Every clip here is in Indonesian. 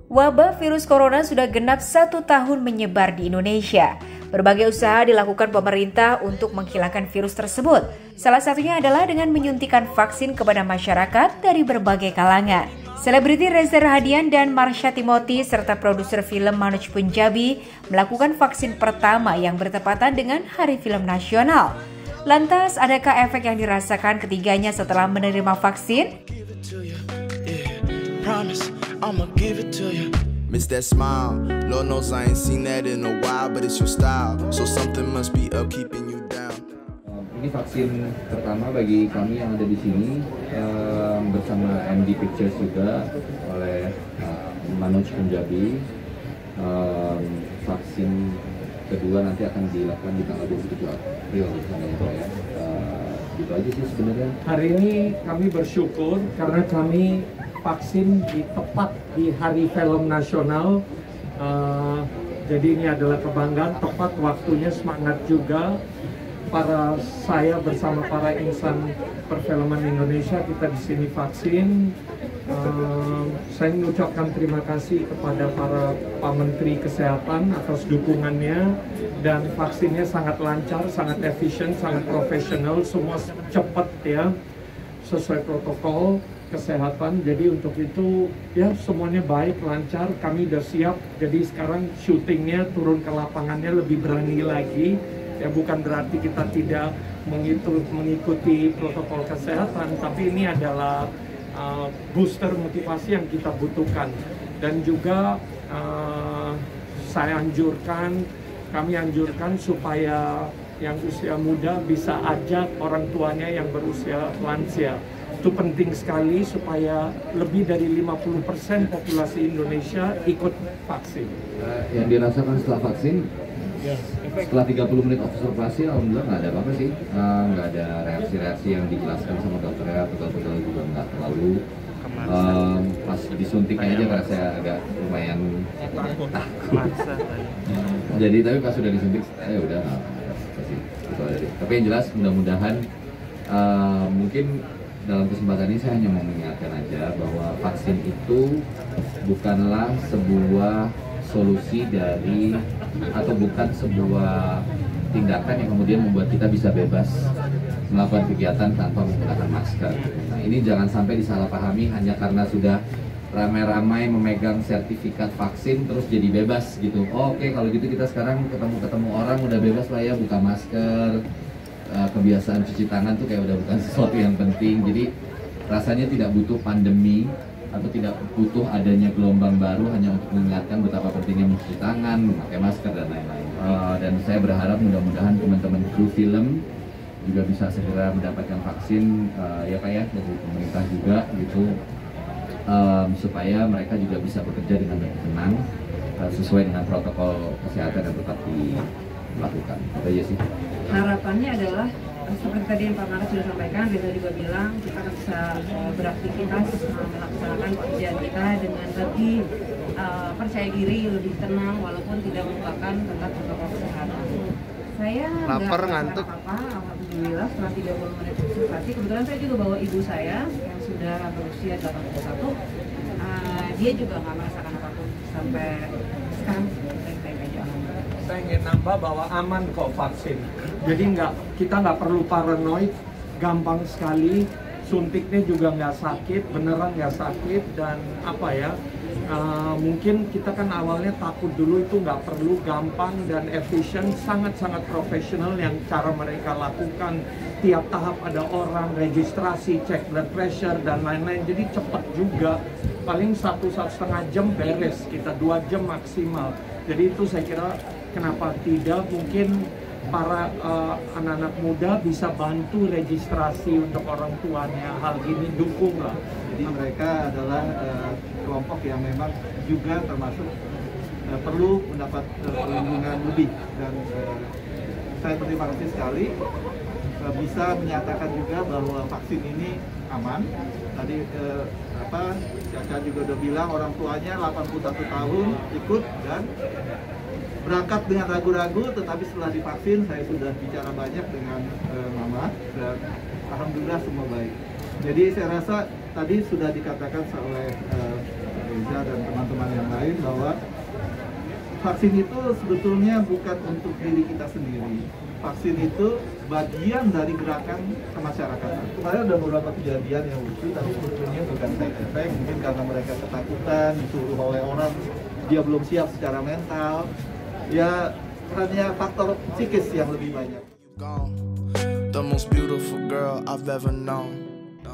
Wabah virus corona sudah genap 1 tahun menyebar di Indonesia. Berbagai usaha dilakukan pemerintah untuk menghilangkan virus tersebut. Salah satunya adalah dengan menyuntikan vaksin kepada masyarakat dari berbagai kalangan. Selebriti Reza Rahadian dan Marsha Timothy serta produser film Manoj Punjabi melakukan vaksin pertama yang bertepatan dengan Hari Film Nasional. Lantas, adakah efek yang dirasakan ketiganya setelah menerima vaksin? I'ma give it to you. Miss that smile. Lord knows I ain't seen that in a while, but it's your style. So something must be up keeping you down. Ini vaksin pertama bagi kami yang ada di sini bersama MD Pictures juga oleh Manoj Punjabi. Vaksin kedua nanti akan dilakukan di tanggal 27 April ya. Gitu aja sih sebenarnya. Hari ini kami bersyukur karena kami vaksin tepat di Hari Film Nasional. Jadi ini adalah kebanggaan, tepat waktunya, semangat juga. Saya bersama para insan perfilman Indonesia, kita di sini vaksin. Saya mengucapkan terima kasih kepada Pak Menteri Kesehatan atas dukungannya, dan vaksinnya sangat lancar, sangat efisien, sangat profesional, semua cepat ya, sesuai protokol kesehatan. Jadi untuk itu ya semuanya baik, lancar, kami udah siap. Jadi sekarang syutingnya turun ke lapangannya lebih berani lagi. Ya bukan berarti kita tidak mengikuti protokol kesehatan, tapi ini adalah booster motivasi yang kita butuhkan. Dan juga kami anjurkan supaya yang usia muda bisa ajak orang tuanya yang berusia lansia. Itu penting sekali supaya lebih dari 50% populasi Indonesia ikut vaksin. Yang dirasakan setelah vaksin, setelah 30 menit observasi, alhamdulillah nggak ada apa-apa sih. Nggak ada reaksi-reaksi yang dijelaskan sama dokternya, atau dokternya juga nggak terlalu. Pas disuntiknya aja karena saya agak lumayan takut. Jadi tapi pas sudah disuntik, ya udah nggak apa-apa sih. Tapi yang jelas mudah-mudahan mungkin dalam kesempatan ini saya hanya mau mengingatkan aja bahwa vaksin itu bukanlah sebuah solusi dari, atau bukan sebuah tindakan yang kemudian membuat kita bisa bebas melakukan kegiatan tanpa menggunakan masker. Nah, ini jangan sampai disalahpahami hanya karena sudah ramai-ramai memegang sertifikat vaksin terus jadi bebas gitu. Oke, kalau gitu kita sekarang ketemu orang udah bebas lah ya buka masker. Kebiasaan cuci tangan tuh kayak udah bukan sesuatu yang penting. Jadi rasanya tidak butuh pandemi atau tidak butuh adanya gelombang baru hanya untuk mengingatkan betapa pentingnya mencuci tangan, memakai masker dan lain-lain. Dan saya berharap mudah-mudahan teman-teman kru film juga bisa segera mendapatkan vaksin ya Pak ya, dari pemerintah juga gitu, supaya mereka juga bisa bekerja dengan lebih tenang sesuai dengan protokol kesehatan yang tetap dilakukan. Itu aja sih. Harapannya adalah seperti tadi yang Pak Maras sudah sampaikan, Reza juga bilang kita akan bisa beraktivitas, melaksanakan pekerjaan kita dengan lebih percaya diri, lebih tenang, walaupun tidak melupakan tentang protokol kesehatan. Saya lapar, nggak ngantuk. apa-apa, alhamdulillah setelah 30 menit observasi. Kebetulan saya juga bawa ibu saya yang sudah berusia 81, dia juga nggak merasakan apapun sampai sekarang. Saya ingin nambah bahwa aman kok vaksin. Jadi kita nggak perlu paranoid, gampang sekali. Suntiknya juga nggak sakit, beneran nggak sakit. Dan apa ya, mungkin kita kan awalnya takut dulu, itu nggak perlu, gampang dan efisien, sangat-sangat profesional yang cara mereka lakukan. Tiap tahap ada orang, registrasi, cek blood pressure, dan lain-lain. Jadi cepat juga, paling 1,5 jam beres, kita 2 jam maksimal. Jadi itu saya kira kenapa tidak, mungkin para anak-anak muda bisa bantu registrasi untuk orang tuanya, hal ini dukung lah. Jadi mereka adalah kelompok yang memang juga termasuk perlu mendapat perlindungan lebih, dan saya berterima kasih sekali bisa menyatakan juga bahwa vaksin ini aman. Tadi Caca juga udah bilang orang tuanya 81 tahun ikut dan berangkat dengan ragu-ragu, tetapi setelah divaksin saya sudah bicara banyak dengan mama dan alhamdulillah semua baik. Jadi saya rasa tadi sudah dikatakan oleh Reza dan teman-teman yang lain bahwa vaksin itu sebetulnya bukan untuk diri kita sendiri. Vaksin itu bagian dari gerakan kemasyarakatan. Kemarin ada beberapa kejadian yang lucu, tapi sebetulnya bukan side effect. Mungkin karena mereka ketakutan, disuruh oleh orang, dia belum siap secara mental. Ya, hanya faktor psikis yang lebih banyak. The most beautiful girl I've ever known.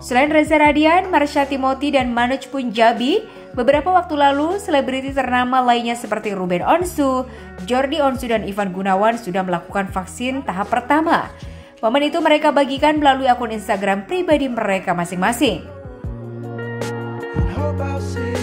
Selain Reza Radian, Marsha Timothy, dan Manoj Punjabi, beberapa waktu lalu selebriti ternama lainnya seperti Ruben Onsu, Jordi Onsu, dan Ivan Gunawan sudah melakukan vaksin tahap pertama. Momen itu mereka bagikan melalui akun Instagram pribadi mereka masing-masing. Hope I'll see